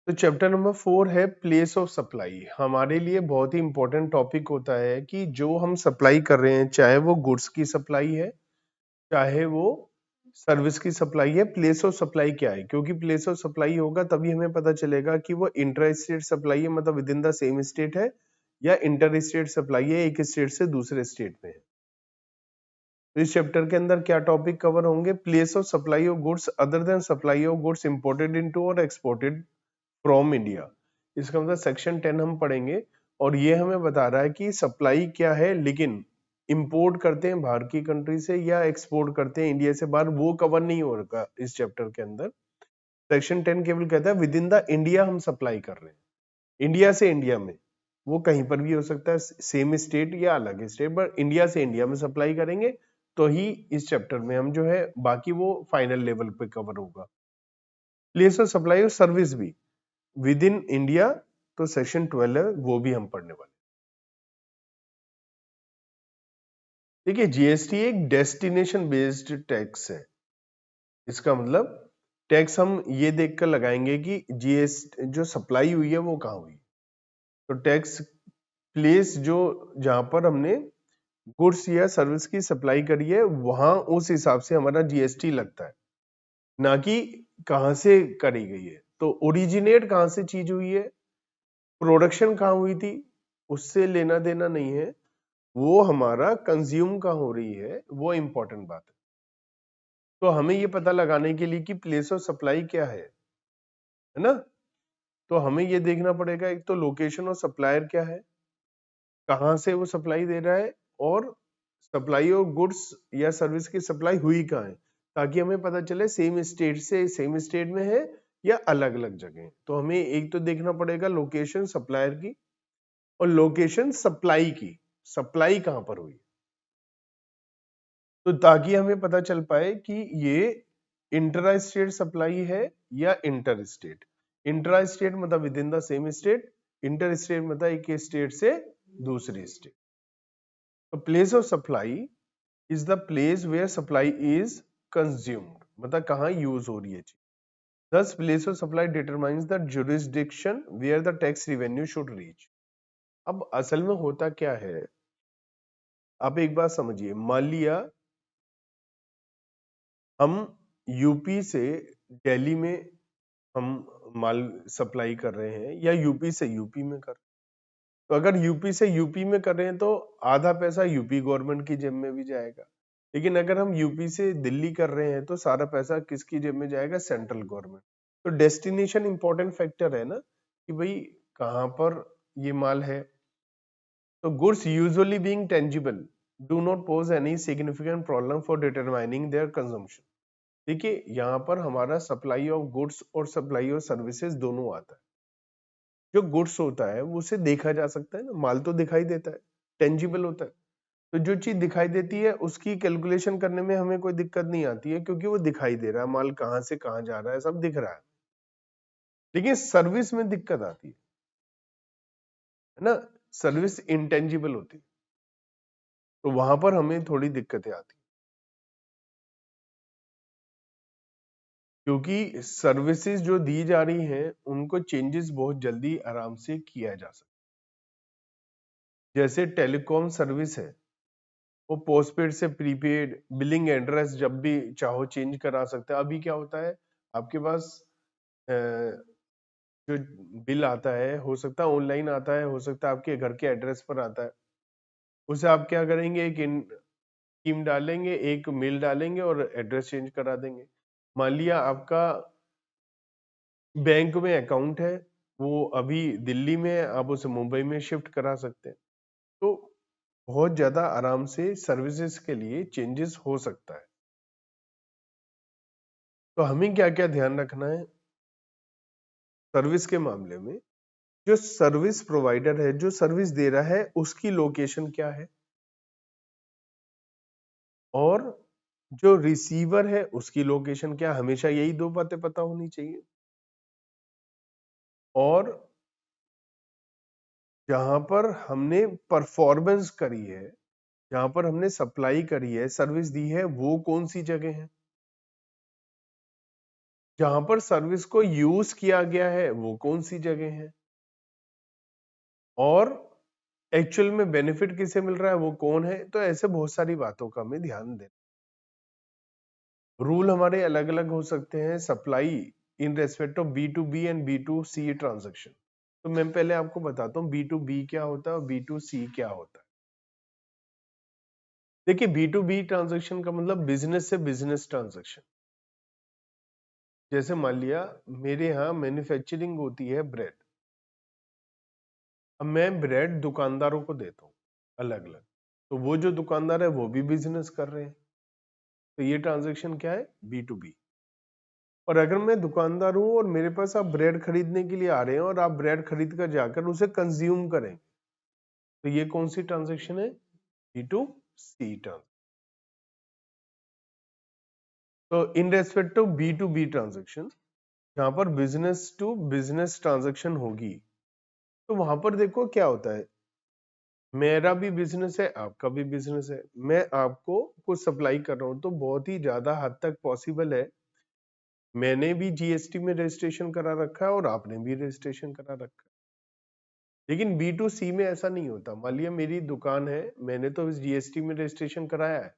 तो chapter number 4 है place of supply. हमारे लिए बहुत ही इंपॉर्टेंट टॉपिक होता है कि जो हम सप्लाई कर रहे हैं, चाहे वो गुड्स की सप्लाई है, चाहे वो सर्विस की सप्लाई है, प्लेस ऑफ सप्लाई क्या है? क्योंकि प्लेस ऑफ सप्लाई होगा तभी हमें पता चलेगा कि वो इंटर स्टेट सप्लाई है, मतलब with in the same state है, या इंटर स्टेट सप्लाई है, एक स्टेट से दूसरे स्टेट में है। तो इस चैप्टर के अंदर क्या टॉपिक कवर होंगे? Place of supply of goods other than supply of goods imported into और एक्सपोर्टेड फ्रॉम इंडिया। इसका मतलब सेक्शन 10 हम पढ़ेंगे, और ये हमें बता रहा है कि सप्लाई क्या है, लेकिन इंपोर्ट करते हैं बाहर की कंट्री से या एक्सपोर्ट करते हैं इंडिया से बाहर, वो कवर नहीं होगा इस चैप्टर के अंदर। सेक्शन 10 केवल कहता है विद इन द इंडिया हम सप्लाई कर रहे हैं, इंडिया से इंडिया में, वो कहीं पर भी हो सकता है, सेम स्टेट या अलग स्टेट, पर इंडिया से इंडिया में सप्लाई करेंगे तो ही इस चैप्टर में हम जो है, बाकी वो फाइनल लेवल पे कवर होगा। प्लेस ऑफ सप्लाई और सर्विस भी विद इन इंडिया, तो सेक्शन 12 है, वो भी हम पढ़ने वाले। देखिए, जीएसटी एक डेस्टिनेशन बेस्ड टैक्स है। इसका मतलब टैक्स हम ये देखकर लगाएंगे कि जीएसटी जो सप्लाई हुई है वो कहाँ हुई। तो टैक्स प्लेस जो, जहां पर हमने गुड्स या सर्विस की सप्लाई करी है, वहां उस हिसाब से हमारा जीएसटी लगता है, ना कि कहां से करी गई है। तो ओरिजिनेट कहां से चीज हुई है, प्रोडक्शन कहां हुई थी, उससे लेना देना नहीं है, वो हमारा कंज्यूम कहां हो रही है, वो इंपॉर्टेंट बात है। तो हमें ये पता लगाने के लिए कि प्लेस ऑफ सप्लाई क्या है ना, तो हमें ये देखना पड़ेगा, एक तो लोकेशन और सप्लायर क्या है, कहां से वो सप्लाई दे रहा है, और सप्लाई ऑफ गुड्स या सर्विस की सप्लाई हुई कहाँ है, ताकि हमें पता चले सेम स्टेट से सेम स्टेट में है या अलग अलग जगह। तो हमें एक तो देखना पड़ेगा लोकेशन सप्लायर की, और लोकेशन सप्लाई की, सप्लाई कहां पर हुई, तो ताकि हमें पता चल पाए कि ये इंट्रा स्टेट सप्लाई है या इंटर स्टेट। इंट्रा स्टेट मतलब with in the same state, inter state मतलब एक स्टेट से दूसरी स्टेट। तो place of supply is the place where supply is consumed, मतलब कहाँ यूज हो रही है चीज। This place of supply determines the jurisdiction where the tax revenue should reach. अब असल में होता क्या है, आप एक बात समझिए, मान लिया हम यूपी से दिल्ली में हम माल सप्लाई कर रहे हैं, या यूपी से यूपी में कर, तो अगर यूपी से यूपी में कर रहे हैं तो आधा पैसा यूपी गवर्नमेंट की जेब में भी जाएगा, लेकिन अगर हम यूपी से दिल्ली कर रहे हैं तो सारा पैसा किसकी जेब में जाएगा, सेंट्रल गवर्नमेंट। तो डेस्टिनेशन इंपॉर्टेंट फैक्टर है ना, कि भाई कहाँ पर ये माल है। तो goods usually being tangible do not pose any significant problem for determining their consumption. देखिए, यहाँ पर हमारा सप्लाई ऑफ गुड्स और सप्लाई ऑफ सर्विसेज दोनों आता है। जो गुड्स होता है वो उसे देखा जा सकता है ना, माल तो दिखाई देता है, टेंजिबल होता है। तो जो चीज दिखाई देती है उसकी कैलकुलेशन करने में हमें कोई दिक्कत नहीं आती है, क्योंकि वो दिखाई दे रहा है, माल कहाँ से कहाँ जा रहा है सब दिख रहा है। लेकिन सर्विस में दिक्कत आती है ना, सर्विस इंटेंजिबल होती है, तो वहां पर हमें थोड़ी दिक्कतें आती है, क्योंकि सर्विसेज जो दी जा रही हैं उनको चेंजेस बहुत जल्दी आराम से किया जा सकता है। जैसे टेलीकॉम सर्विस है, वो पोस्टपेड से प्रीपेड बिलिंग एड्रेस जब भी चाहो चेंज करा सकते हैं। अभी क्या होता है, आपके पास अ, जो बिल आता है, हो सकता है ऑनलाइन आता है, हो सकता है आपके घर के एड्रेस पर आता है, उसे आप क्या करेंगे, एक स्कीम डालेंगे, एक मेल डालेंगे और एड्रेस चेंज करा देंगे। मान लिया आपका बैंक में अकाउंट है, वो अभी दिल्ली में है, आप उसे मुंबई में शिफ्ट करा सकते हैं। तो बहुत ज्यादा आराम से सर्विसेज के लिए चेंजेस हो सकता है। तो हमें क्या क्या ध्यान रखना है सर्विस के मामले में, जो सर्विस प्रोवाइडर है, जो सर्विस दे रहा है, उसकी लोकेशन क्या है, और जो रिसीवर है उसकी लोकेशन क्या, हमेशा यही दो बातें पता होनी चाहिए। और जहां पर हमने परफॉर्मेंस करी है, जहां पर हमने सप्लाई करी है, सर्विस दी है, वो कौन सी जगह है। जहां पर सर्विस को यूज किया गया है वो कौन सी जगह है, और एक्चुअल में बेनिफिट किसे मिल रहा है वो कौन है। तो ऐसे बहुत सारी बातों का हमें ध्यान देना। रूल हमारे अलग अलग हो सकते हैं supply in respect of B to B and B to C transaction. तो मैं पहले आपको बताता हूँ बी टू बी क्या होता है और बी टू सी क्या होता है। देखिए बी टू बी ट्रांजेक्शन का मतलब बिजनेस से बिजनेस ट्रांजेक्शन। जैसे मान लिया मेरे यहाँ मैन्युफैक्चरिंग होती है ब्रेड, अब मैं ब्रेड दुकानदारों को देता हूँ अलग अलग, तो वो जो दुकानदार है वो भी बिजनेस कर रहे हैं, तो ये ट्रांजेक्शन क्या है, बी टू बी। और अगर मैं दुकानदार हूं और मेरे पास आप ब्रेड खरीदने के लिए आ रहे हैं और आप ब्रेड खरीद कर जाकर उसे कंज्यूम करें, तो ये कौन सी ट्रांजेक्शन है, बी टू सी ट्रांजेक्शन। तो in respect of B to B transaction, जहां पर बिजनेस टू बिजनेस ट्रांजेक्शन होगी, तो वहां पर देखो क्या होता है, मेरा भी बिजनेस है आपका भी बिजनेस है, मैं आपको कुछ सप्लाई कर रहा हूं, तो बहुत ही ज्यादा हद तक पॉसिबल है मैंने भी जीएसटी में रजिस्ट्रेशन करा रखा है और आपने भी रजिस्ट्रेशन करा रखा है। लेकिन बी टू सी में ऐसा नहीं होता। मान लिया मेरी दुकान है, मैंने तो इस जीएसटी में रजिस्ट्रेशन कराया है,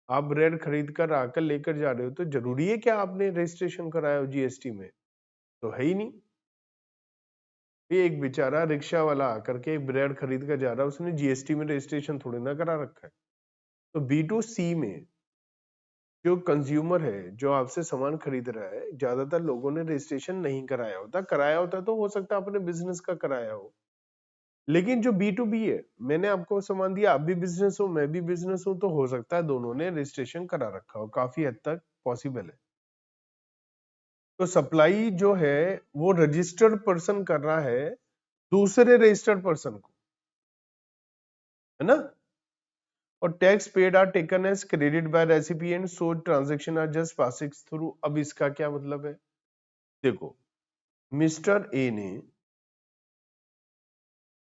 आप ब्रेड खरीद कर आकर लेकर जा रहे हो, तो जरूरी है क्या आपने रजिस्ट्रेशन कराया हो जीएसटी में, तो है ही नहीं। ये एक बेचारा रिक्शा वाला आकर के ब्रेड खरीद कर जा रहा है, उसने जीएसटी में रजिस्ट्रेशन थोड़ी ना करा रखा है। तो बी टू सी में जो कंज्यूमर है जो आपसे सामान खरीद रहा है, ज्यादातर लोगों ने रजिस्ट्रेशन नहीं कराया होता तो हो सकता है अपने बिजनेस का कराया हो। लेकिन जो बी टू बी है, मैंने आपको सामान दिया, आप भी बिजनेस हो मैं भी बिजनेस हूं, तो हो सकता है दोनों ने रजिस्ट्रेशन करा रखा हो, काफी हद तक पॉसिबल है। तो सप्लाई जो है वो रजिस्टर्ड पर्सन कर रहा है दूसरे रजिस्टर्ड पर्सन को, है ना। और tax paid are taken as credit by recipient, so transaction are just passing through. अब इसका क्या मतलब है, देखो मिस्टर ए ने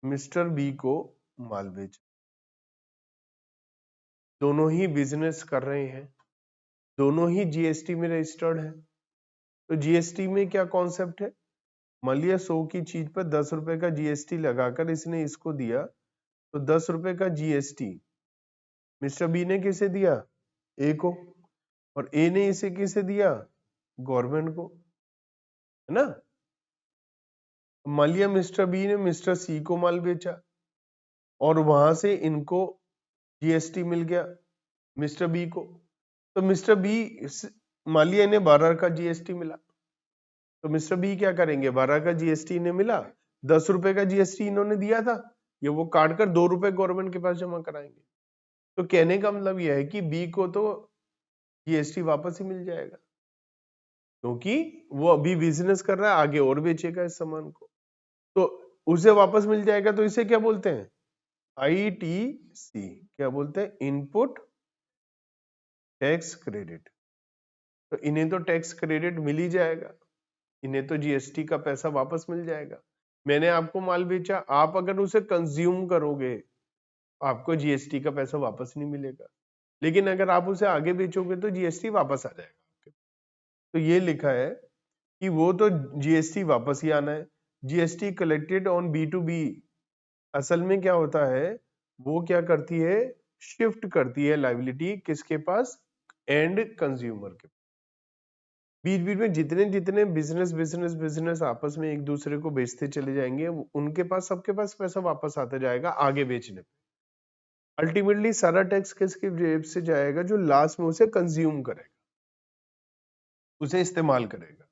मिस्टर बी को माल बेचा, दोनों ही बिजनेस कर रहे हैं, दोनों ही जीएसटी में रजिस्टर्ड है। तो जीएसटी में क्या कॉन्सेप्ट है, मान लिया 100 की चीज पर 10 रुपए का जीएसटी लगाकर इसने इसको दिया, तो 10 रुपए का जीएसटी मिस्टर बी ने किसे दिया, ए को, और ए ने इसे किसे दिया, गवर्नमेंट को, है ना। मान लिया मिस्टर बी ने मिस्टर सी को माल बेचा और वहां से इनको जीएसटी मिल गया मिस्टर बी को, तो मिस्टर बी मान लिया इन्हें 12 का जीएसटी मिला, तो मिस्टर बी क्या करेंगे, 12 का जीएसटी इन्हें मिला, 10 रुपए का जीएसटी इन्होंने दिया था, ये वो काट कर 2 रुपए गवर्नमेंट के पास जमा कराएंगे। तो कहने का मतलब यह है कि बी को तो जीएसटी वापस ही मिल जाएगा, क्योंकि वो अभी बिजनेस कर रहा है, आगे और बेचेगा इस सामान को, तो उसे वापस मिल जाएगा। तो इसे क्या बोलते हैं, आईटीसी, क्या बोलते हैं, इनपुट टैक्स क्रेडिट। तो इन्हें तो टैक्स क्रेडिट मिल ही जाएगा, इन्हें तो जीएसटी का पैसा वापस मिल जाएगा। मैंने आपको माल बेचा, आप अगर उसे कंज्यूम करोगे आपको जीएसटी का पैसा वापस नहीं मिलेगा, लेकिन अगर आप उसे आगे बेचोगे तो जीएसटी वापस आ जाएगा आपके। तो ये लिखा है कि वो तो जीएसटी वापस ही आना है। GST collected on B to B, असल में क्या होता है, वो क्या करती है, शिफ्ट करती है लाइबिलिटी किसके पास, एंड कंज्यूमर के। बीच बीच में जितने जितने बिजनेस बिजनेस बिजनेस आपस में एक दूसरे को बेचते चले जाएंगे, उनके पास सबके पास पैसा वापस आता जाएगा आगे बेचने पे। अल्टीमेटली सारा टैक्स किसकी जेब से जाएगा, जो लास्ट में उसे कंज्यूम करेगा, उसे इस्तेमाल करेगा,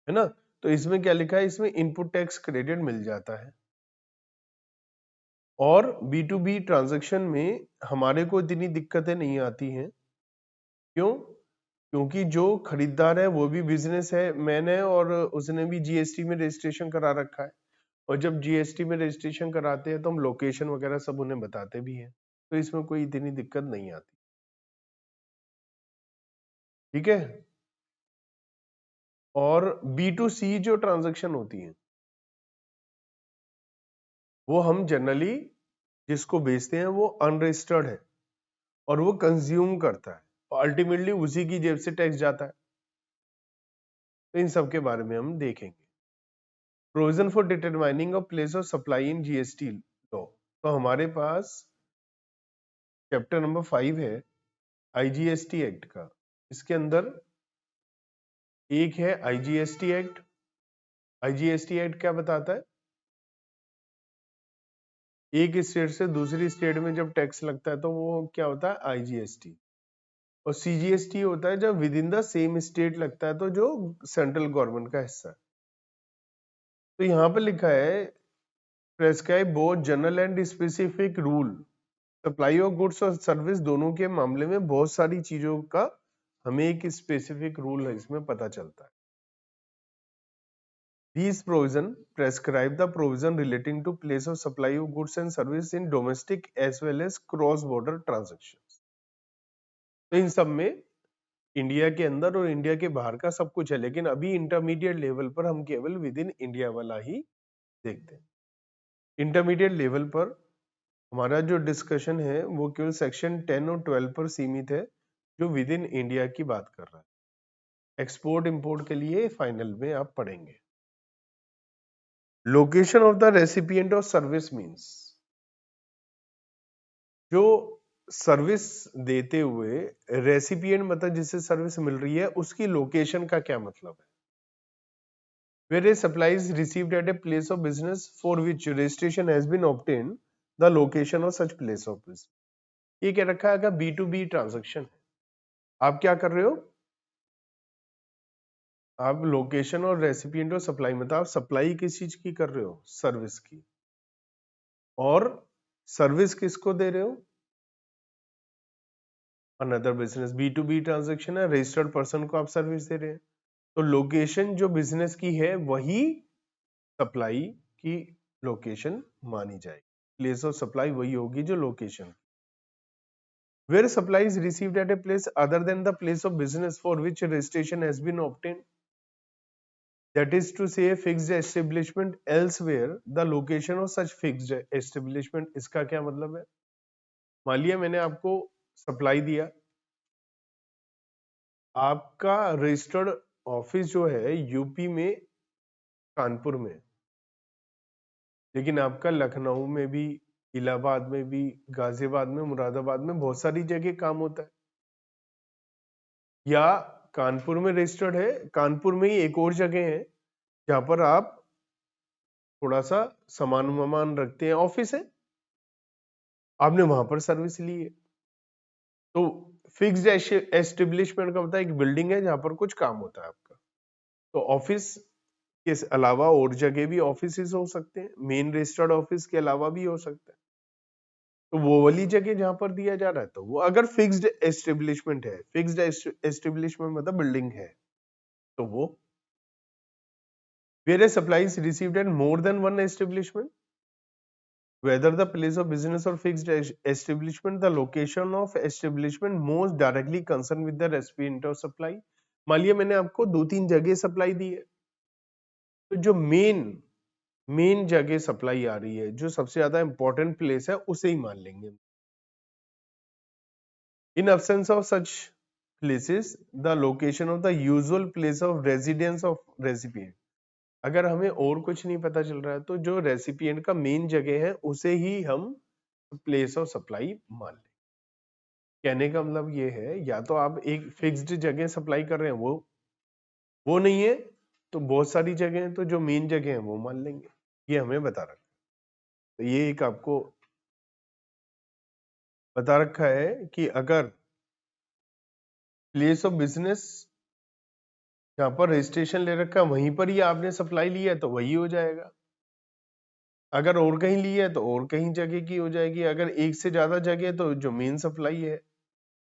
है ना। तो इसमें क्या लिखा है, इसमें इनपुट टैक्स क्रेडिट मिल जाता है। और बी टू बी ट्रांजेक्शन में हमारे को इतनी दिक्कतें नहीं आती हैं, क्यों, क्योंकि जो खरीदार है वो भी बिजनेस है, मैंने और उसने भी जीएसटी में रजिस्ट्रेशन करा रखा है, और जब जीएसटी में रजिस्ट्रेशन कराते हैं तो हम लोकेशन वगैरह सब उन्हें बताते भी हैं, तो इसमें कोई इतनी दिक्कत नहीं आती। ठीक है। और बी टू सी जो ट्रांजेक्शन होती है वो हम जनरली जिसको बेचते हैं वो अनरजिस्टर्ड है और वो कंज्यूम करता है और अल्टीमेटली उसी की जेब से टैक्स जाता है। तो इन सब के बारे में हम देखेंगे। Provision for determining of place of supply in GST law. तो हमारे पास चैप्टर नंबर 5 है आईजीएसटी एक्ट का। इसके अंदर एक है आईजीएसटी एक्ट। आईजीएसटी एक्ट क्या बताता है? एक स्टेट से दूसरी स्टेट में जब टैक्स लगता है तो वो क्या होता है? आईजीएसटी। और सीजीएसटी होता है जब with in the same state लगता है तो जो सेंट्रल गवर्नमेंट का हिस्सा है। तो यहाँ पर लिखा है prescribe both general and specific rule. Supply of goods और सर्विस दोनों के मामले में बहुत सारी चीजों का हमें एक स्पेसिफिक रूल है इसमें पता चलता है। These provision prescribe the provision relating to place of supply of goods and service in domestic as well as cross border transactions। तो इन सब में इंडिया के अंदर और इंडिया के बाहर का सब कुछ है, लेकिन अभी इंटरमीडिएट लेवल पर हम केवल विद इन इंडिया वाला ही देखते हैं। इंटरमीडिएट लेवल पर हमारा जो डिस्कशन है वो केवल सेक्शन 10 और 12 पर सीमित है, जो विद इन इंडिया की बात कर रहा है। एक्सपोर्ट इंपोर्ट के लिए फाइनल में आप पढ़ेंगे। Location of the recipient of service means, जो सर्विस देते हुए रेसिपिएंट मतलब जिसे सर्विस मिल रही है उसकी लोकेशन का क्या मतलब है? Where a supply is received at a place of business for which registration has been obtained, the location of such place of business। ये क्या रखा है? अगर B2B ट्रांजेक्शन है, आप क्या कर रहे हो? आप लोकेशन और रेसिपिएंट और सप्लाई, मतलब आप सप्लाई किस चीज की कर रहे हो? सर्विस की। और सर्विस किसको दे रहे हो? Another business. B2B ट्रांजेक्शन है, रजिस्टर्ड पर्सन को आप सर्विस दे रहे हैं। तो लोकेशन जो बिजनेस की है वही सप्लाई की लोकेशन मानी जाएगी। प्लेस ऑफ सप्लाई वही होगी जो location. Where supply is received at a place other than the place of business for which registration has been obtained, that is to say a fixed establishment elsewhere, the location of such fixed establishment। इसका क्या मतलब है? मान लिया मैंने आपको supply दिया, आपका रजिस्टर्ड ऑफिस जो है यूपी में कानपुर में, लेकिन आपका लखनऊ में भी, इलाहाबाद में भी, गाजियाबाद में, मुरादाबाद में बहुत सारी जगह काम होता है। या कानपुर में रजिस्टर्ड है, कानपुर में ही एक और जगह है जहां पर आप थोड़ा सा सामान वामान रखते हैं, ऑफिस है, आपने वहां पर सर्विस ली है। तो फिक्स्ड एस्टेब्लिशमेंट का होता है एक बिल्डिंग है जहां पर कुछ काम होता है आपका। तो ऑफिस के अलावा और जगह भी ऑफिस हो सकते हैं, मेन रजिस्टर्ड ऑफिस के अलावा भी हो सकता है। तो वो वाली जगह जहां पर दिया जा रहा है, तो वो अगर फिक्स्ड एस्टेब्लिशमेंट है, फिक्स्ड एस्टेब्लिशमेंट मतलब बिल्डिंग है, तो वो where a supply is received at more than one establishment, whether the place of business or fixed establishment, the location of establishment most directly concerned with the recipient of supply। मान लिया मैंने आपको 2-3 जगह supply दी है, तो जो main जगह supply आ रही है, जो सबसे ज्यादा इंपॉर्टेंट प्लेस है, उसे ही मान लेंगे। इन absence of such places, the location of the usual place of residence of recipient। अगर हमें और कुछ नहीं पता चल रहा है तो जो रेसिपिएंट का मेन जगह है उसे ही हम प्लेस ऑफ सप्लाई मान लें। कहने का मतलब ये है, या तो आप एक फिक्स्ड जगह सप्लाई कर रहे हैं, वो नहीं है तो बहुत सारी जगह है, तो जो मेन जगह है वो मान लेंगे। ये हमें बता रखा है। तो ये एक आपको बता रखा है कि अगर प्लेस ऑफ बिजनेस जहां पर रजिस्ट्रेशन ले रखा है वहीं पर ही आपने सप्लाई लिया है तो वही हो जाएगा। अगर और कहीं ली है तो और कहीं जगह की हो जाएगी। अगर एक से ज्यादा जगह है तो जो मेन सप्लाई है।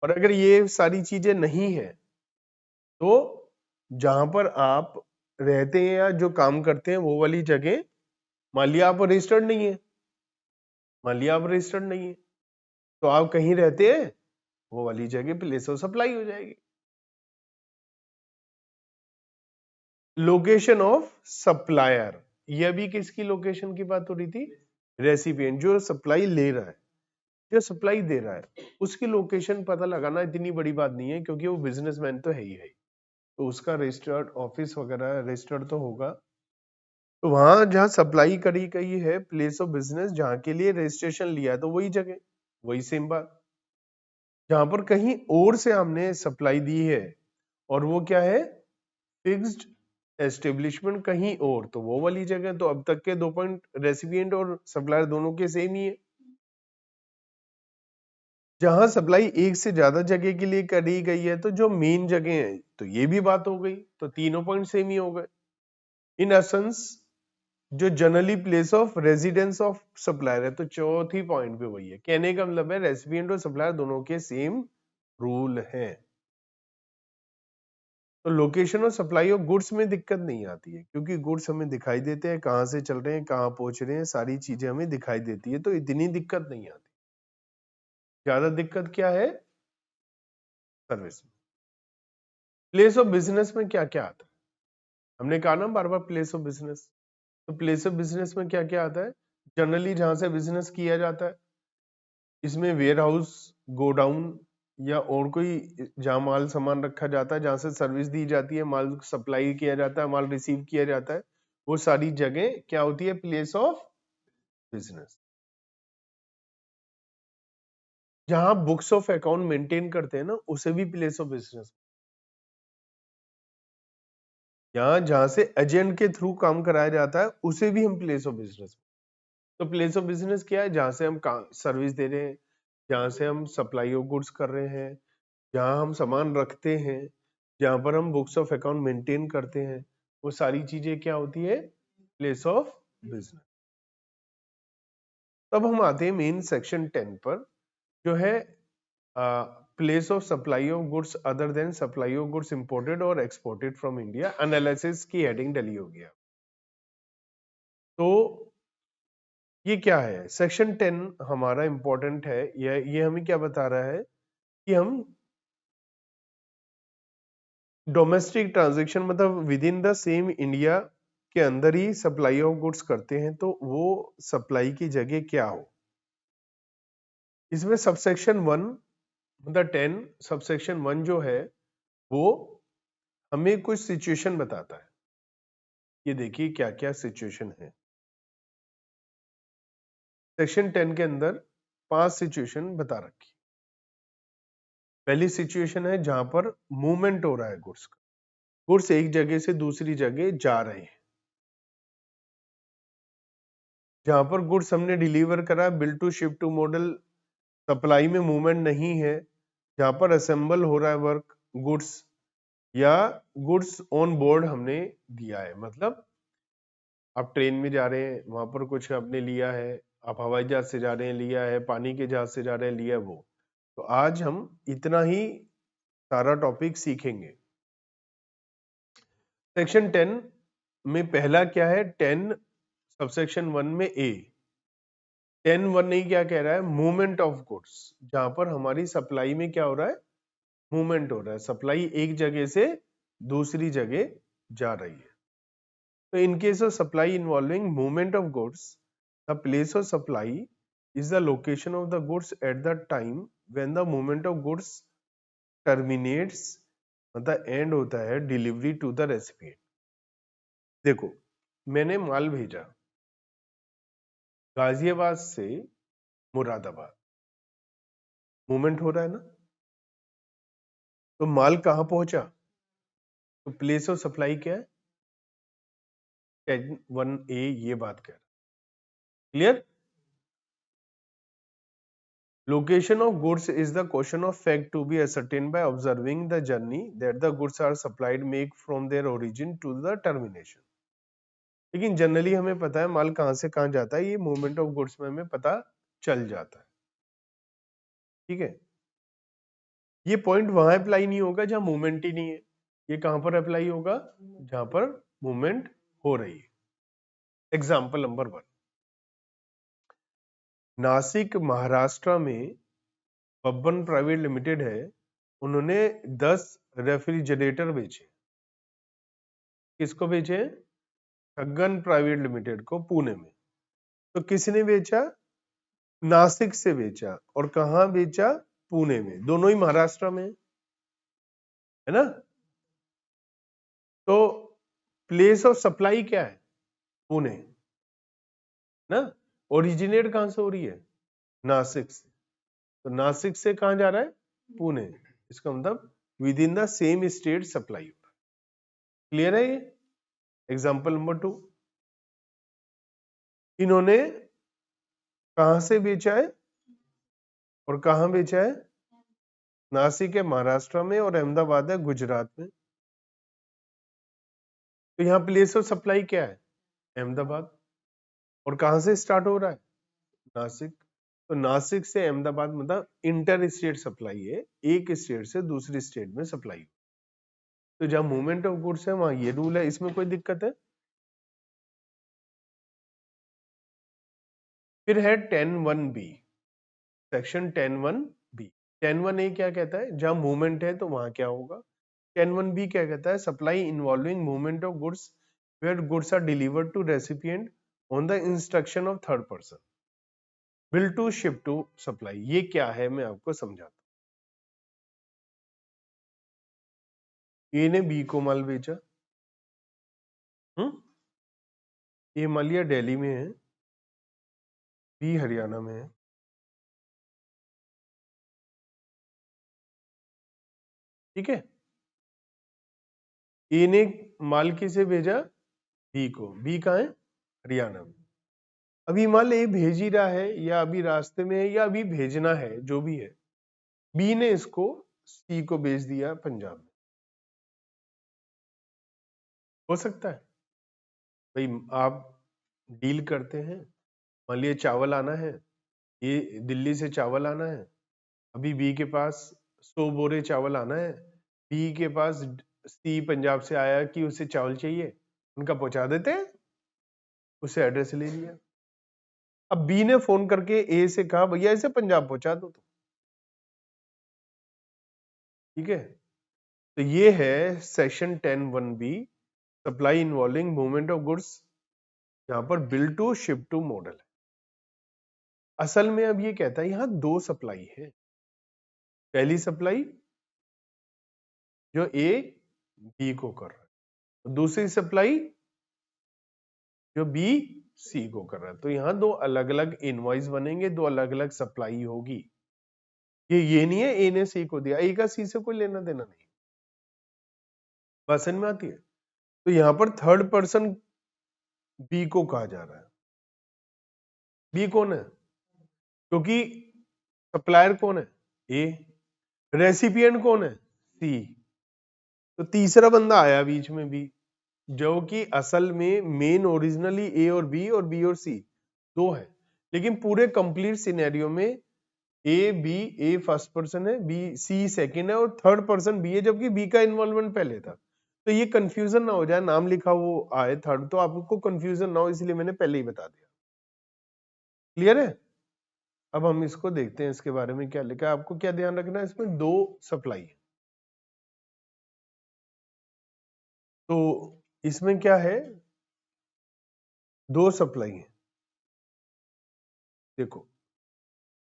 और अगर ये सारी चीजें नहीं है तो जहां पर आप रहते हैं या जो काम करते हैं वो वाली जगह, मान लिया आप रजिस्टर्ड नहीं है, मान लिया आप रजिस्टर्ड नहीं है, तो आप कहीं रहते हैं वो वाली जगह प्लेस ऑफ सप्लाई हो जाएगी। लोकेशन ऑफ सप्लायर, यह भी किसकी लोकेशन की बात हो रही थी? रेसिपिएंट, जो सप्लाई ले रहा है, जो सप्लाई दे रहा है, उसकी लोकेशन पता लगाना इतनी बड़ी बात नहीं है, क्योंकि वो बिजनेसमैन तो है ही है। तो उसका रजिस्टर्ड ऑफिस वगैरह रजिस्टर्ड तो होगा। तो वहां जहाँ सप्लाई करी गई है प्लेस ऑफ बिजनेस, जहाँ के लिए रजिस्ट्रेशन लिया है, तो वही जगह, वही सेम बात। जहां पर कहीं और से हमने सप्लाई दी है और वो क्या है, फिक्स्ड एस्टेब्लिशमेंट कहीं और, तो वो वाली जगह। तो अब तक के 2 पॉइंट रेसिपिएंट और सप्लायर दोनों के सेम ही है। जहां सप्लाई एक से ज्यादा जगह के लिए करी गई है, तो जो मेन जगह है, तो ये भी बात हो गई, तो तीनों पॉइंट सेम ही हो गए। इन एसेंस जो generally place of residence of supplier है, तो चौथी पॉइंट पे वही है। कहने का मतलब है रेसिपिएंट और सप्लायर दोनों के सेम रूल है, तो लोकेशन और सप्लाई ऑफ गुड्स में दिक्कत नहीं आती है, क्योंकि गुड्स हमें दिखाई देते हैं कहाँ से चल रहे हैं, कहाँ पहुंच रहे हैं, सारी चीजें हमें दिखाई देती है, तो इतनी दिक्कत नहीं आती। ज्यादा दिक्कत क्या है, सर्विस में। प्लेस ऑफ बिजनेस में क्या क्या आता है, हमने कहा ना बार बार प्लेस ऑफ बिजनेस। तो प्लेस ऑफ बिजनेस में क्या क्या आता है, जनरली जहां से बिजनेस किया जाता है, इसमें वेयर हाउस, गोडाउन या और कोई, जहां माल सामान रखा जाता है, जहां से सर्विस दी जाती है, माल सप्लाई किया जाता है, माल रिसीव किया जाता है, वो सारी जगह क्या होती है, प्लेस ऑफ बिजनेस। जहां बुक्स ऑफ अकाउंट मेंटेन करते हैं ना, उसे भी प्लेस ऑफ बिजनेस। जहां से एजेंट के थ्रू काम कराया जाता है, उसे भी हम प्लेस ऑफ बिजनेस। तो प्लेस ऑफ बिजनेस क्या है, जहां से हम सर्विस दे रहे हैं, जहां से हम सप्लाई ऑफ गुड्स कर रहे हैं, जहां हम सामान रखते हैं, जहां पर हम बुक्स ऑफ अकाउंट मेंटेन करते हैं, वो सारी चीजें क्या होती है, प्लेस ऑफ बिजनेस। तब हम आते हैं मेन सेक्शन 10 पर, जो है place of supply of goods other than supply of goods imported और एक्सपोर्टेड फ्रॉम इंडिया, एनालिसिस की हेडिंग डली हो गया। तो ये क्या है, सेक्शन 10 हमारा इंपॉर्टेंट है। ये हमें क्या बता रहा है कि हम डोमेस्टिक ट्रांजैक्शन, मतलब with in the same India के अंदर ही सप्लाई ऑफ गुड्स करते हैं, तो वो सप्लाई की जगह क्या हो। इसमें सबसेक्शन 1 मतलब 10 सबसेक्शन 1 जो है, वो हमें कुछ सिचुएशन बताता है। ये देखिए क्या क्या सिचुएशन है। सेक्शन 10 के अंदर 5 सिचुएशन बता रखी। पहली सिचुएशन है जहां पर मूवमेंट हो रहा है गुड्स का, गुड्स एक जगह से दूसरी जगह जा रहे हैं। जहां पर गुड्स हमने डिलीवर करा, bill to ship to model, supply में मूवमेंट नहीं है। जहां पर असेंबल हो रहा है वर्क गुड्स, या गुड्स ऑन बोर्ड हमने दिया है, मतलब आप ट्रेन में जा रहे हैं, वहां पर कुछ आपने लिया है, आप हवाई जहाज से जा रहे हैं, लिया है, पानी के जहाज से जा रहे हैं, लिया है वो। तो आज हम इतना ही सारा टॉपिक सीखेंगे। सेक्शन 10 में पहला क्या है, 10 सबसेक्शन 1 में ए 10(1) नहीं क्या कह रहा है, मूवमेंट ऑफ गुड्स। जहां पर हमारी सप्लाई में क्या हो रहा है, मूवमेंट हो रहा है, सप्लाई एक जगह से दूसरी जगह जा रही है। तो in case of supply involving movement of goods, the place of supply is the location of the goods at the time when the movement of goods terminates, मतलब एंड होता है डिलीवरी टू द रेसिपिएंट। देखो, मैंने माल भेजा गाजियाबाद से Moradabad, movement हो रहा है ना, तो माल कहां पहुंचा, तो प्लेस ऑफ सप्लाई क्या है, 10(1)(a) ये बात कर, clear. Location of goods is the question of fact to be ascertained by observing the journey that the goods are supplied make from their origin to the termination। लेकिन generally हमें पता है माल कहां से कहां जाता है, ये मूवमेंट ऑफ गुड्स में हमें पता चल जाता है, ठीक है। ये पॉइंट वहां अप्लाई नहीं होगा जहां मूवमेंट ही नहीं है, ये कहां पर अप्लाई होगा, जहां पर मूवमेंट हो रही है। एग्जाम्पल नंबर 1, नासिक महाराष्ट्र में बब्बन प्राइवेट लिमिटेड है, उन्होंने 10 रेफ्रिजरेटर बेचे। किसको बेचे, छगन प्राइवेट लिमिटेड को, पुणे में। तो किसने बेचा, नासिक से बेचा, और कहां बेचा, पुणे में, दोनों ही महाराष्ट्र में है ना। तो प्लेस ऑफ सप्लाई क्या है? पुणे ना। ओरिजिनेट कहां से हो रही है? नासिक से। तो नासिक से कहां जा रहा है? पुणे। इसका मतलब with in the same state supply. Clear है ये? एग्जाम्पल नंबर 2, इन्होंने कहां से बेचा है और कहां बेचा है? नासिक है महाराष्ट्र में और अहमदाबाद है गुजरात में। तो यहाँ प्लेस ऑफ सप्लाई क्या है? अहमदाबाद। और कहां से स्टार्ट हो रहा है? नासिक। तो नासिक से अहमदाबाद मतलब इंटर स्टेट सप्लाई है, एक स्टेट से दूसरी स्टेट में सप्लाई। तो जहां मूवमेंट ऑफ गुड्स है वहां ये रूल है, इसमें कोई दिक्कत है? फिर है 10(1)(b), सेक्शन 10(1)(b). 10(1)(a) क्या कहता है? जहां मूवमेंट है तो वहां क्या होगा? 10(1)(b) क्या कहता है? Supply involving movement of goods where goods are delivered to recipient on the instruction of third person. Bill to ship to supply. ये क्या है मैं आपको समझाता हूं। ए ने बी को माल बेचा, ये मान लिया दिल्ली में है, बी हरियाणा में है। ठीक है। ए ने माल किसे भेजा? बी को। बी कहाँ है? हरियाणा में। अभी माल ए भेज ही रहा है या अभी रास्ते में है या अभी भेजना है, जो भी है, बी ने इसको सी को भेज दिया पंजाब में। हो सकता है भाई आप डील करते हैं, मान लिया चावल आना है, ये दिल्ली से चावल आना है, अभी बी के पास 100 बोरे चावल आना है, बी के पास सी पंजाब से आया कि उसे चावल चाहिए, उनका पहुंचा देते हैं, उसे एड्रेस ले लिया। अब बी ने फोन करके ए से कहा भैया इसे पंजाब पहुंचा दो। ठीक है। तो ये है section 10(1)(b), supply involving movement of goods, यहां पर bill to ship to model है। असल में अब ये कहता है यहां दो सप्लाई है। पहली सप्लाई जो ए बी को कर रहा है, दूसरी सप्लाई जो बी सी को कर रहा है। तो यहां दो अलग अलग इनवॉइस बनेंगे, दो अलग अलग सप्लाई होगी। ये नहीं है ए ने सी को दिया, ए का सी से कोई लेना देना नहीं। बात समझ में आती है? तो यहां पर थर्ड पर्सन बी को कहा जा रहा है। बी कौन है? क्योंकि सप्लायर कौन है? ए। रेसिपिएंट कौन है? सी। तो तीसरा बंदा आया बीच में बी, जो कि असल में मेन ओरिजिनली ए और बी और सी दो है, लेकिन पूरे कंप्लीट सिनेरियो में ए फर्स्ट पर्सन है, बी सी सेकंड है और थर्ड पर्सन बी है, जबकि बी का इन्वॉल्वमेंट पहले था। तो ये कंफ्यूजन ना हो जाए, नाम लिखा वो आए थर्ड, तो आपको कंफ्यूजन ना हो, इसलिए मैंने पहले ही बता दिया। क्लियर है? अब हम इसको देखते हैं, इसके बारे में क्या लिखा है। आपको क्या ध्यान रखना है, इसमें दो सप्लाई है। तो इसमें क्या है? दो सप्लाई है। देखो,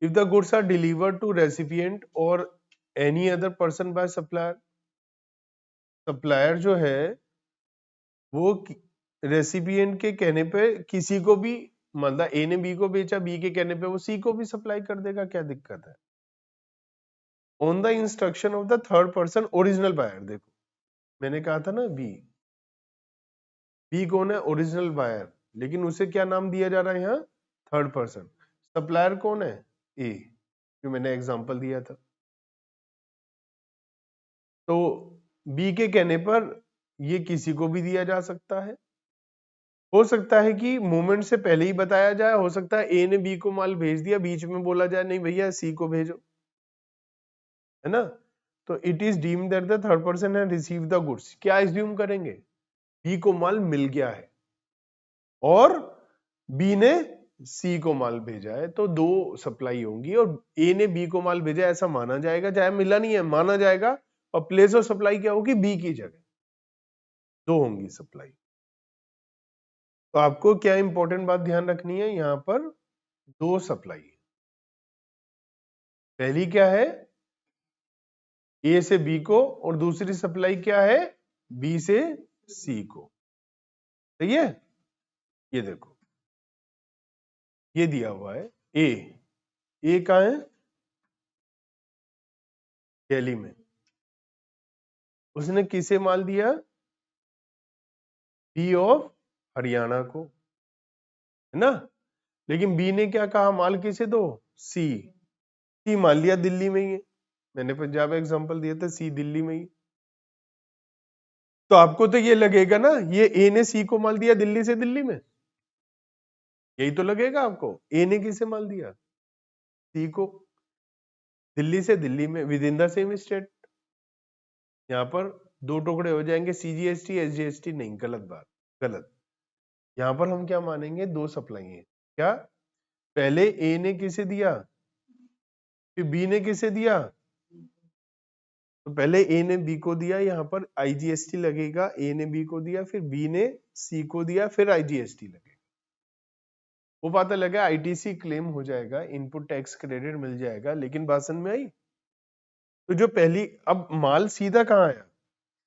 if the goods are delivered to recipient और any other person by supplier, supplier जो है वो रेसिपिएंट के कहने पे किसी को भी, मतलब ए ने बी को बेचा, बी के कहने पे वो सी को भी सप्लाई कर देगा, क्या दिक्कत है? On the instruction of the third person original buyer. देखो मैंने कहा था ना बी, बी कौन है? ओरिजिनल बायर, लेकिन उसे क्या नाम दिया जा रहा है यहाँ? Third person. सप्लायर कौन है? ए, जो मैंने एग्जांपल दिया था। तो बी के कहने पर ये किसी को भी दिया जा सकता है। हो सकता है कि मूवमेंट से पहले ही बताया जाए, हो सकता है ए ने बी को माल भेज दिया, बीच में बोला जाए नहीं भैया सी को भेजो, है ना। तो it is deemed that the third person has received the goods. क्या एज्यूम करेंगे? बी को माल मिल गया है और बी ने सी को माल भेजा है, तो दो सप्लाई होंगी और ए ने बी को माल भेजा ऐसा माना जाएगा, चाहे मिला नहीं है माना जाएगा, और प्लेस ऑफ सप्लाई क्या होगी? बी की जगह दो होंगी सप्लाई। तो आपको क्या इंपॉर्टेंट बात ध्यान रखनी है, यहां पर दो सप्लाई। पहली क्या है? ए से बी को, और दूसरी सप्लाई क्या है? बी से सी को। सही है? ये देखो, ये दिया हुआ है ए कहाँ है? दिल्ली में। उसने किसे माल दिया? बी ऑफ हरियाणा को, है ना? लेकिन बी ने क्या कहा, माल किसे दो? सी मान लिया दिल्ली में ही है, मैंने पंजाब एग्जांपल दिया था, सी दिल्ली में ही। तो आपको तो ये लगेगा ना, ये ए ने सी को माल दिया दिल्ली से दिल्ली में, यही तो लगेगा आपको। ए ने किसे माल दिया? सी को, दिल्ली से दिल्ली में, with in the same state. यहाँ पर दो टुकड़े हो जाएंगे, सीजीएसटी एसजीएसटी नहीं, गलत बात, गलत। यहाँ पर हम क्या मानेंगे, दो सप्लाई है। क्या? पहले ए ने किसे दिया, फिर बी ने किसे दिया? तो पहले ए ने बी को दिया, यहाँ पर आईजीएसटी लगेगा, ए ने बी को दिया, फिर बी ने सी को दिया, फिर आईजीएसटी लगेगा। वो पता लगा, आईटीसी क्लेम हो जाएगा, इनपुट टैक्स क्रेडिट मिल जाएगा। लेकिन बात समझ में आई? तो जो पहली, अब माल सीधा कहाँ आया?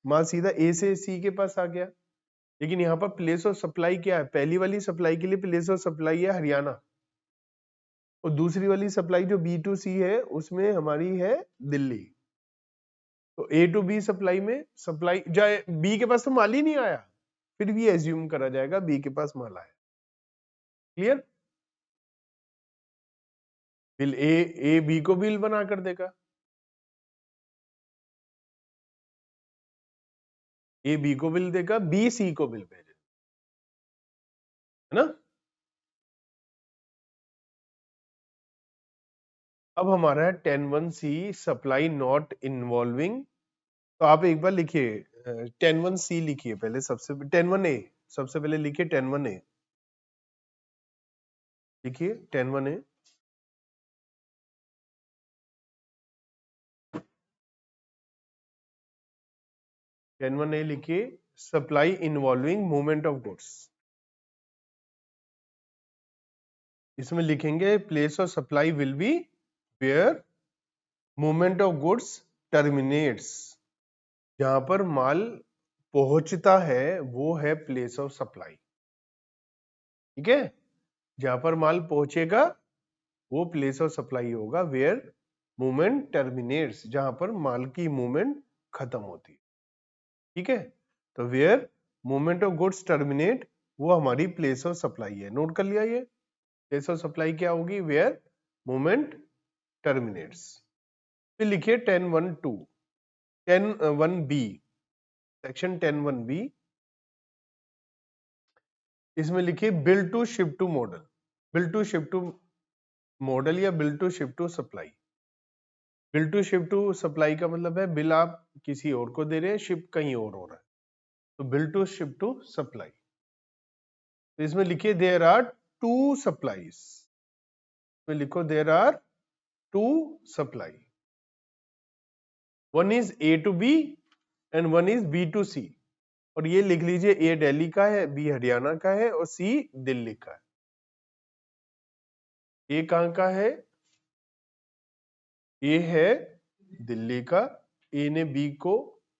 माल सीधा ए से सी के पास आ गया। लेकिन यहाँ पर प्लेस ऑफ सप्लाई क्या है? पहली वाली सप्लाई के लिए प्लेस ऑफ सप्लाई है हरियाणा, और दूसरी वाली सप्लाई जो बी टू सी है उसमें हमारी है दिल्ली। तो ए टू बी सप्लाई में सप्लाई जाए, बी के पास तो माल ही नहीं आया, फिर भी एज्यूम करा जाएगा बी के पास माल आया। क्लियर? बिल ए बी को बिल बना कर देगा, ए बी को बिल देगा, बी सी को बिल भेजेगा, है ना? अब हमारा है 10(1)(c) सप्लाई नॉट इन्वॉल्विंग। तो आप एक बार लिखिए 10(1)(c) लिखिए पहले, सबसे 10(1)(a), सबसे पहले लिखिए 10(1)(a), लिखिए 10(1)(a), 10(1)(a) लिखिए, supply involving movement of goods. इसमें लिखेंगे place of supply will be where movement of goods terminates. जहां पर माल पहुंचता है वो है प्लेस ऑफ सप्लाई। ठीक है? जहां पर माल पहुंचेगा वो प्लेस ऑफ सप्लाई होगा, वेयर मूवमेंट टर्मिनेट्स, जहां पर माल की मूवमेंट खत्म होती है। ठीक है? तो where movement of goods terminate, वो हमारी प्लेस ऑफ सप्लाई है। नोट कर लिया ये? प्लेस ऑफ सप्लाई क्या होगी? Where movement terminates. फिर लिखिए 10(1)(2), 10(1)(b), सेक्शन 10(1)(b), इसमें लिखिए bill to ship to model. Bill to ship to model या bill to ship to supply. Bill to ship to supply का मतलब है बिल आप किसी और को दे रहे हैं, शिप कहीं और हो रहा है, तो bill to ship to supply. तो इसमें लिखिए देयर आर टू सप्लाईज, इसमें लिखो there are two supply, one is A to B and one is B to C. और ये लिख लीजिए, ए दिल्ली का है, बी हरियाणा का है और सी दिल्ली का है। ए कहां का है? ए है दिल्ली का, ए ने बी को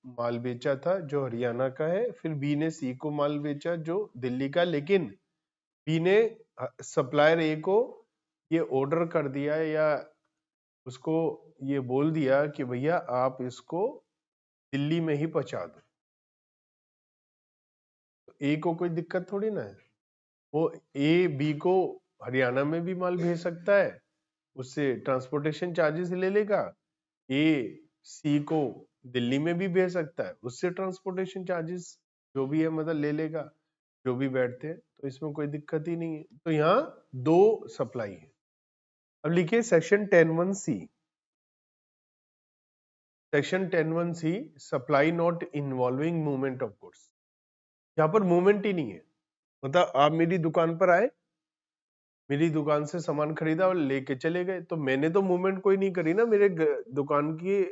माल बेचा था जो हरियाणा का है, फिर बी ने सी को माल बेचा जो दिल्ली का। लेकिन बी ने सप्लायर ए को ये ऑर्डर कर दिया या उसको ये बोल दिया कि भैया आप इसको दिल्ली में ही पहुंचा दो। तो ए को कोई दिक्कत थोड़ी ना है, वो ए बी को हरियाणा में भी माल भेज सकता है, उससे ट्रांसपोर्टेशन चार्जेस ले लेगा। ए सी को दिल्ली में भी भेज सकता है, उससे ट्रांसपोर्टेशन चार्जेस जो भी है मतलब ले लेगा, जो भी बैठते हैं, तो इसमें कोई दिक्कत ही नहीं है। तो यहाँ दो सप्लाई है। अब लिखिए section 10(1)(c), section 10(1)(c) supply not involving movement of goods. यहाँ पर मूवमेंट ही नहीं है, मतलब आप मेरी दुकान पर आए, मेरी दुकान से सामान खरीदा और लेके चले गए, तो मैंने तो मूवमेंट कोई नहीं करी ना, मेरे दुकान की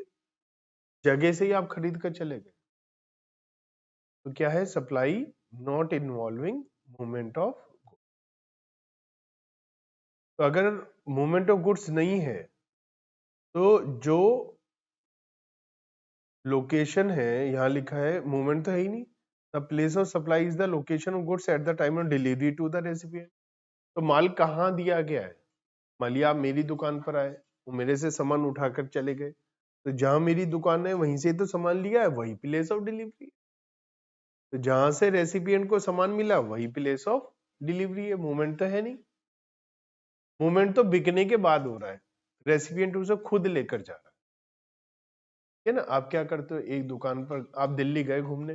जगह से ही आप खरीद कर चले गए। तो क्या है? Supply not involving movement of. तो अगर मूवमेंट ऑफ गुड्स नहीं है तो जो लोकेशन है, यहां लिखा है मूवमेंट तो है ही नहीं, the place of supply is the location of goods at the time of delivery to the recipient. तो माल कहाँ दिया गया है? मान लिया आप मेरी दुकान पर आए, वो मेरे से सामान उठाकर चले गए, तो जहां मेरी दुकान है वहीं से तो सामान लिया है, वही प्लेस ऑफ डिलीवरी। तो जहां से रेसिपिएंट को सामान मिला वही प्लेस ऑफ डिलीवरी है। मूवमेंट तो है नहीं, मूवमेंट तो बिकने के बाद हो रहा है, रेसिपिएंट उसे खुद लेकर जा रहा है ना। आप क्या करते हो, एक दुकान पर आप दिल्ली गए घूमने,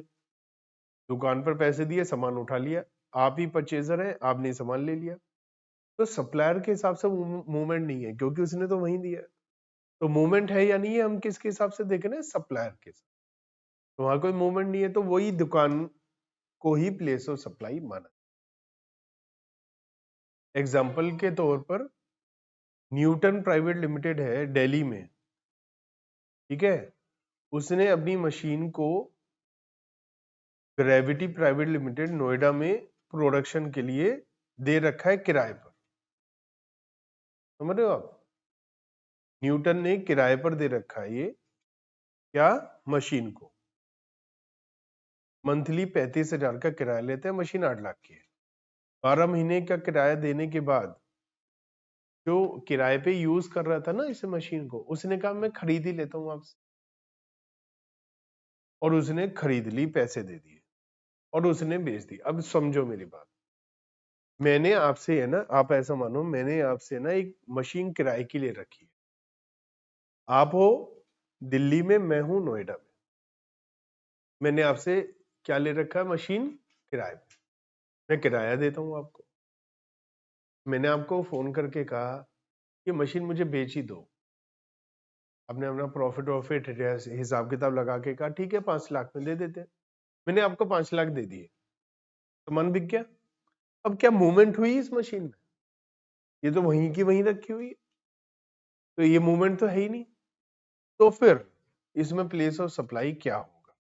दुकान पर पैसे दिए, सामान उठा लिया, आप ही परचेजर है, आपने सामान ले लिया, तो सप्लायर के हिसाब से मूवमेंट नहीं है, क्योंकि उसने तो वहीं दिया। तो मूवमेंट है या नहीं है, हम किसके हिसाब से देख रहे हैं? सप्लायर के हिसाब। तो वहां कोई मूवमेंट नहीं है, तो वही दुकान को ही प्लेस ऑफ सप्लाई माना। एग्जाम्पल के तौर पर न्यूटन प्राइवेट लिमिटेड है दिल्ली में, ठीक है, उसने अपनी मशीन को ग्रेविटी प्राइवेट लिमिटेड नोएडा में प्रोडक्शन के लिए दे रखा है किराए पर। समझ रहे हो आप? न्यूटन ने किराए पर दे रखा है ये क्या, मशीन को। मंथली 35,000 का किराया लेते हैं, मशीन 8 लाख की है। 12 महीने का किराया देने के बाद जो किराए पे यूज कर रहा था ना इस मशीन को, उसने कहा मैं खरीद ही लेता हूं आपसे, और उसने खरीद ली, पैसे दे दिए और उसने बेच दी। अब समझो मेरी बात, मैंने आपसे है ना, आप ऐसा मानो मैंने आपसे ना एक मशीन किराए की ले रखी है। आप हो दिल्ली में, मैं हूं नोएडा में, मैंने आपसे क्या ले रखा है? मशीन किराए पे। मैं किराया देता हूं आपको, मैंने आपको फोन करके कहा कि मशीन मुझे बेच ही दो। आपने अपना प्रॉफिट हिसाब किताब लगा के कहा ठीक है 5 लाख में दे देते हैं। मैंने आपको 5 लाख दे दिए, सामान बिक गया। अब क्या मूवमेंट हुई इस मशीन में? ये तो वहीं की वहीं रखी हुई है, तो ये मूवमेंट तो है ही नहीं। तो फिर इसमें प्लेस ऑफ सप्लाई क्या होगा?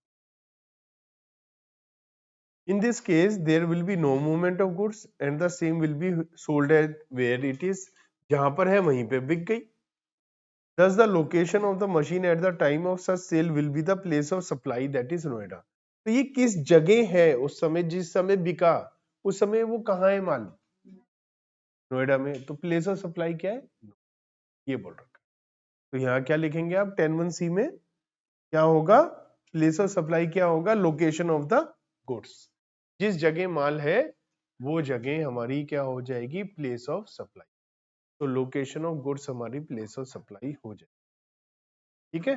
In this case there will be no movement of goods and the same will be sold at where it is, जहां पर है वहीं पे बिक गई। Thus the location of the machine at the time of such sale will be the place of supply, that is Noida। तो ये किस जगह है उस समय, जिस समय बिका उस समय वो कहाँ है माल? नोएडा में। तो प्लेस ऑफ सप्लाई क्या है? ये बोल रखा है। तो यहाँ क्या लिखेंगे आप 10(1)(c) में? क्या होगा? प्लेस ऑफ सप्लाई क्या होगा? Location of the goods. जिस जगह माल है वो जगह हमारी क्या हो जाएगी? Place of supply. तो लोकेशन ऑफ गुड्स हमारी प्लेस ऑफ सप्लाई हो जाएगी। ठीक है,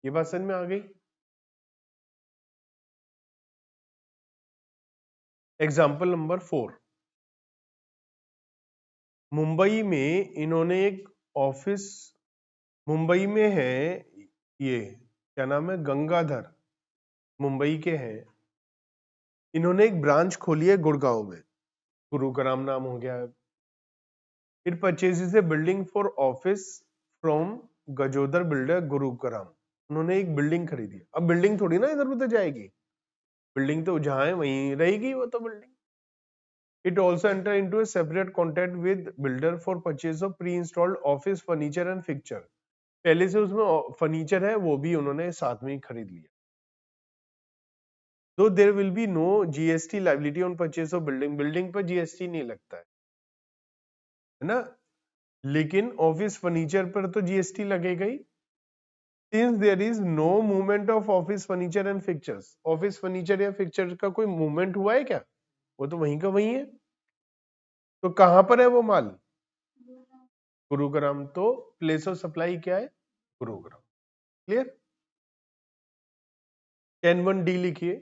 ये बात समझ में आ गई? एग्जाम्पल नंबर 4, मुंबई में इन्होंने एक ऑफिस, मुंबई में है ये, क्या नाम है? गंगाधर, मुंबई के हैं। इन्होंने एक ब्रांच खोली है गुड़गांव में, गुरुग्राम नाम हो गया। It purchases A building for office from गजोदर builder Gurugram. उन्होंने एक बिल्डिंग खरीदी। अब बिल्डिंग थोड़ी ना इधर उधर जाएगी, बिल्डिंग तो जहां है वहीं रहेगी वो तो building. It also enter into a separate contract with builder for purchase of pre-installed office furniture and fixture। पहले से उसमें फर्नीचर है वो भी उन्होंने साथ में ही खरीद लिया। तो there will be no GST liability on purchase of building, building पर जीएसटी नहीं लगता है ना, लेकिन ऑफिस फर्नीचर पर तो जीएसटी लगेगा ही। Since there is no movement of office furniture and fixtures, office furniture या फिक्चर का कोई मूवमेंट हुआ है क्या? वो तो वहीं का वहीं है। तो कहां पर है वो माल? गुरुग्राम। तो प्लेस ऑफ सप्लाई क्या है? गुरुग्राम। क्लियर? 10(1)(d) लिखिए,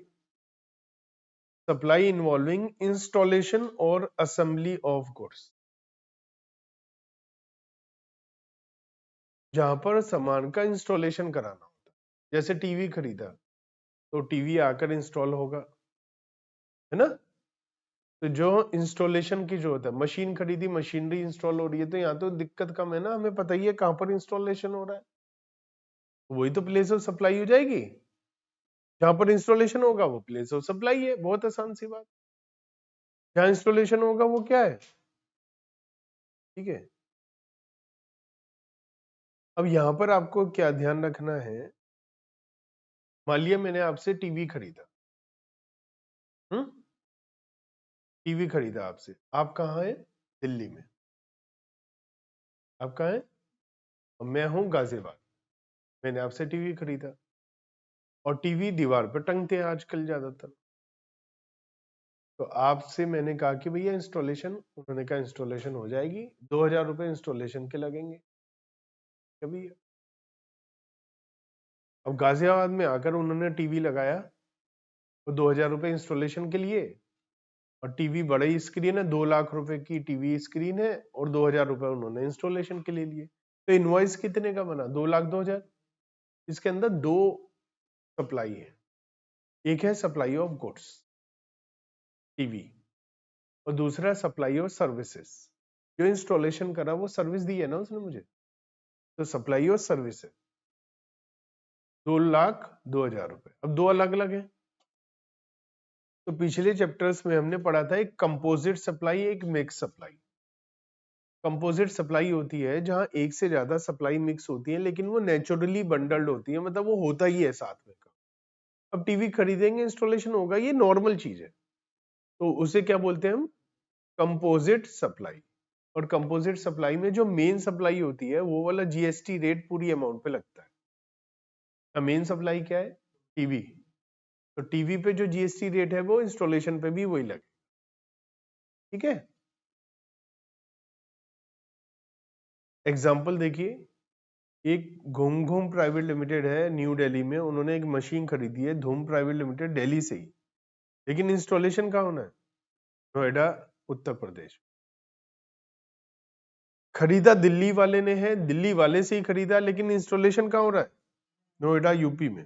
सप्लाई इन्वॉल्विंग इंस्टॉलेशन और असेंबली ऑफ गुड्स। जहां पर सामान का इंस्टॉलेशन कराना होता है, जैसे टीवी खरीदा तो टीवी आकर इंस्टॉल होगा, है ना। तो जो इंस्टॉलेशन की जो होता है, मशीन खरीदी मशीनरी इंस्टॉल हो रही है, तो यहाँ तो दिक्कत कम है ना, हमें पता ही है कहां पर इंस्टॉलेशन हो रहा है, वही तो प्लेस ऑफ सप्लाई हो जाएगी। जहां पर इंस्टॉलेशन होगा वो प्लेस ऑफ सप्लाई है, बहुत आसान सी बात। जहां इंस्टॉलेशन होगा वो क्या है? ठीक है। अब यहां पर आपको क्या ध्यान रखना है, मान लिया मैंने आपसे टीवी खरीदा, टीवी खरीदा आपसे, आप कहाँ है? दिल्ली में। आप कहाँ है? मैं हूं गाजियाबाद। मैंने आपसे टीवी खरीदा, और टीवी दीवार पर टंगते हैं आजकल ज्यादातर। तो आपसे मैंने कहा कि भैया इंस्टॉलेशन, उन्होंने कहा इंस्टॉलेशन हो जाएगी, 2000 रुपए इंस्टॉलेशन के लगेंगे। कभी अब गाजियाबाद में आकर उन्होंने टीवी लगाया, तो 2000 रुपए इंस्टॉलेशन के लिए, और टीवी बड़ी स्क्रीन है, 2 लाख रुपए की टीवी स्क्रीन है, और 2000 रुपए उन्होंने इंस्टॉलेशन के लिए लिए। तो इनवॉइस कितने का बना? 2,02,000। इसके अंदर दो सप्लाई है, एक है सप्लाई ऑफ गुड्स टीवी, और दूसरा सप्लाई ऑफ सर्विसेज। जो इंस्टॉलेशन करा वो सर्विस दी है ना उसने मुझे, तो सप्लाई ऑफ सर्विस है 2,02,000 रुपए। अब दो अलग अलग है। तो पिछले चैप्टर्स में हमने पढ़ा था एक कंपोजिट सप्लाई, एक मिक्स सप्लाई। कंपोजिट सप्लाई होती है जहां एक से ज्यादा सप्लाई मिक्स होती है, लेकिन वो नेचुरली बंडल्ड होती है, मतलब वो होता ही है साथ में का। अब टीवी खरीदेंगे, इंस्टॉलेशन होगा, ये नॉर्मल चीज है, तो उसे क्या बोलते हैं हम? Composite supply. और कंपोजिट सप्लाई में जो मेन सप्लाई होती है वो वाला जीएसटी रेट पूरी अमाउंट पे लगता है। मेन सप्लाई क्या है? टीवी। तो टीवी पे जो जीएसटी रेट है वो इंस्टॉलेशन पे भी वही लगे। ठीक है, एग्जाम्पल देखिए, एक घूम घूम प्राइवेट लिमिटेड है न्यू दिल्ली में, उन्होंने एक मशीन खरीदी है, धूम प्राइवेट लिमिटेड, दिल्ली से ही, लेकिन इंस्टॉलेशन कहाँ होना है? नोएडा, उत्तर प्रदेश। खरीदा दिल्ली वाले ने है, दिल्ली वाले से ही खरीदा, लेकिन इंस्टॉलेशन कहाँ हो रहा है? नोएडा, यूपी में।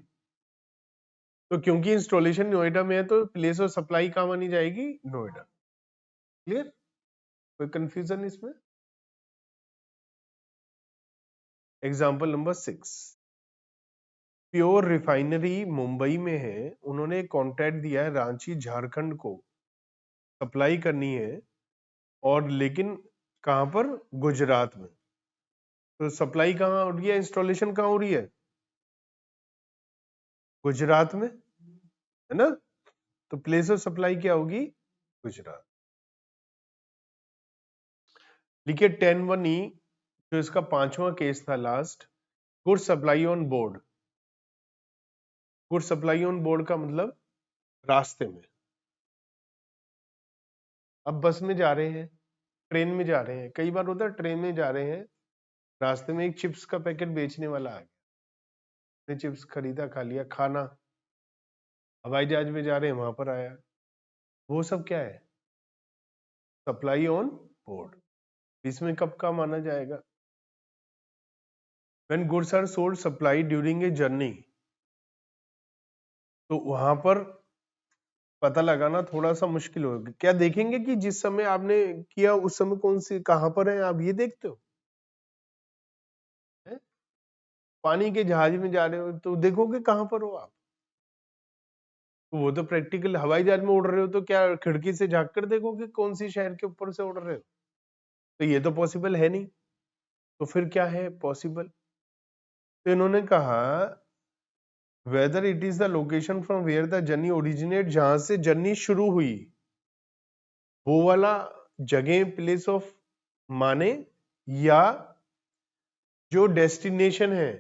तो क्योंकि इंस्टॉलेशन नोएडा में है, तो प्लेस ऑफ सप्लाई कहाँ मानी जाएगी? नोएडा। क्लियर? कोई कंफ्यूजन इसमें? Example number 6, pure refinery Mumbai में है, उन्होंने कॉन्ट्रैक्ट दिया है रांची झारखंड को, सप्लाई करनी है, और लेकिन कहां पर? गुजरात में। तो सप्लाई कहां हो रही है, इंस्टॉलेशन कहां हो रही है? गुजरात में, है ना? तो प्लेस ऑफ सप्लाई क्या होगी? गुजरात। लिखिए 10(1)(e), जो इसका 5वां केस था last, good supply on board. Good supply on board का मतलब रास्ते में, अब बस में जा रहे हैं, ट्रेन में जा रहे हैं, कई बार होता है ट्रेन में जा रहे हैं, रास्ते में एक चिप्स का पैकेट बेचने वाला आ गया, चिप्स खरीदा, खा लिया, खाना, हवाई जहाज में जा रहे हैं, वहां पर आया, वो सब क्या है? Supply on board. इसमें कब का माना जाएगा? When goods are sold supply during a journey, तो वहां पर पता लगाना थोड़ा सा मुश्किल होगा। क्या देखेंगे कि जिस समय आपने किया उस समय कौन सी कहां पर है, आप ये देखते हो? है? पानी के जहाज में जा रहे हो तो देखोगे कहां पर हो आप? तो वो तो प्रैक्टिकल, हवाई जहाज में उड़ रहे हो तो क्या खिड़की से झांक कर देखोगे कौन सी शहर के ऊपर से उड़ रहे हो? तो ये तो पॉसिबल है नहीं। तो फिर क्या है पॉसिबल? तो इन्होंने कहा whether it is the location from where the journey originate, जहां से जर्नी शुरू हुई, वो वाला जगह प्लेस ऑफ माने, या जो डेस्टिनेशन है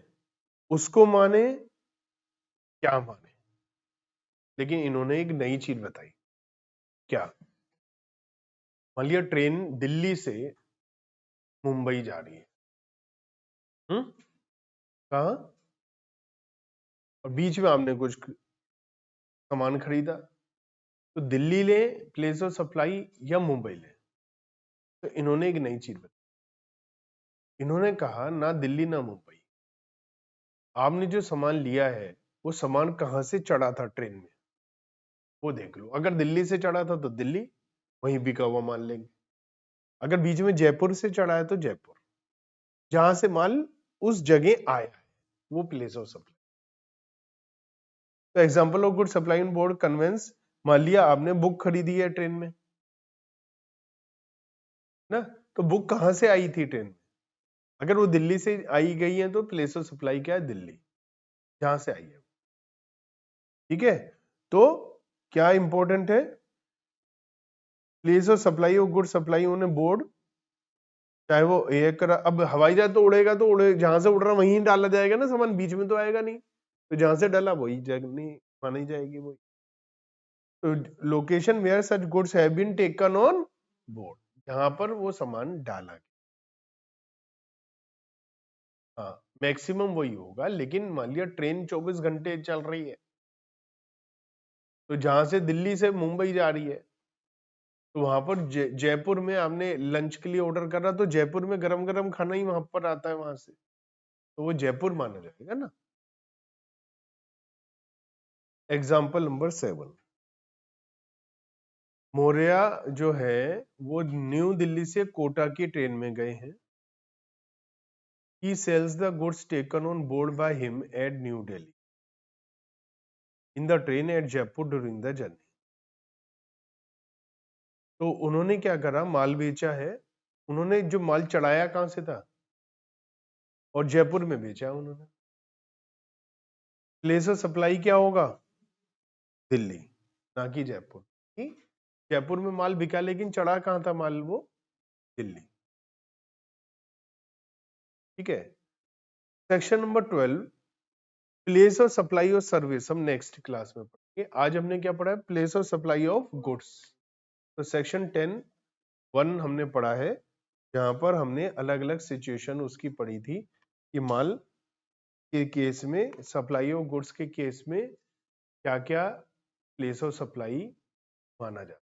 उसको माने, क्या माने? लेकिन इन्होंने एक नई चीज बताई। क्या? मान लिया ट्रेन दिल्ली से मुंबई जा रही है, कहा, और बीच में आपने कुछ सामान खरीदा, तो दिल्ली ले प्लेस ऑफ सप्लाई या मुंबई ले? तो इन्होंने एक नई चीज बताई। इन्होंने कहा ना दिल्ली ना मुंबई, आपने जो सामान लिया है वो सामान कहां से चढ़ा था ट्रेन में, वो देख लो। अगर दिल्ली से चढ़ा था तो दिल्ली, वहीं बिका हुआ मान लेंगे। अगर बीच में जयपुर से चढ़ा है तो जयपुर, जहां से माल उस जगह आया है वो प्लेस ऑफ सप्लाई। तो example of good supply on board conveyance, मान लिया आपने बुक खरीदी है ट्रेन में ना, तो बुक कहां से आई थी ट्रेन में? अगर वो दिल्ली से आई गई है तो प्लेस ऑफ सप्लाई क्या है? दिल्ली, जहां से आई है। ठीक है, तो क्या इंपॉर्टेंट है? Place of supply of good supply on A board, चाहे वो एयरक्राफ्ट, अब हवाई जहाज तो उड़ेगा तो उड़े, जहां से उड़ रहा वहीं डाला जाएगा ना सामान, बीच में तो आएगा नहीं, तो जहां से डाला वही जगह मानी जाएगी वही। तो location where such goods have been taken on board, जहां पर वो सामान डाला गया। हाँ, मैक्सिमम वही होगा, लेकिन मान लिया ट्रेन 24 घंटे चल रही है, तो जहां से दिल्ली से मुंबई जा रही है, तो वहां पर जयपुर में आपने लंच के लिए ऑर्डर करा, तो जयपुर में गरम गरम खाना ही वहां पर आता है वहां से, तो वो जयपुर माना जाएगा ना। एग्जाम्पल नंबर 7, मौर्या जो है वो न्यू दिल्ली से कोटा की ट्रेन में गए हैं। He sells the goods taken on board by him at New Delhi in the train at Jaipur during the journey. तो उन्होंने क्या करा, माल बेचा है, उन्होंने जो माल चढ़ाया कहां से था, और जयपुर में बेचा उन्होंने। प्लेस ऑफ सप्लाई क्या होगा, दिल्ली, ना कि जयपुर। जयपुर में माल बिका, लेकिन चढ़ा कहां था माल, वो दिल्ली। ठीक है। Section number 12, place of supply of service, हम नेक्स्ट क्लास में पढ़ेंगे। आज हमने क्या पढ़ा है, place of supply of goods. तो सेक्शन 10(1) हमने पढ़ा है, जहां पर हमने अलग अलग सिचुएशन उसकी पढ़ी थी कि माल के केस में, सप्लाई ऑफ गुड्स के केस में क्या क्या प्लेस ऑफ सप्लाई माना जाता है।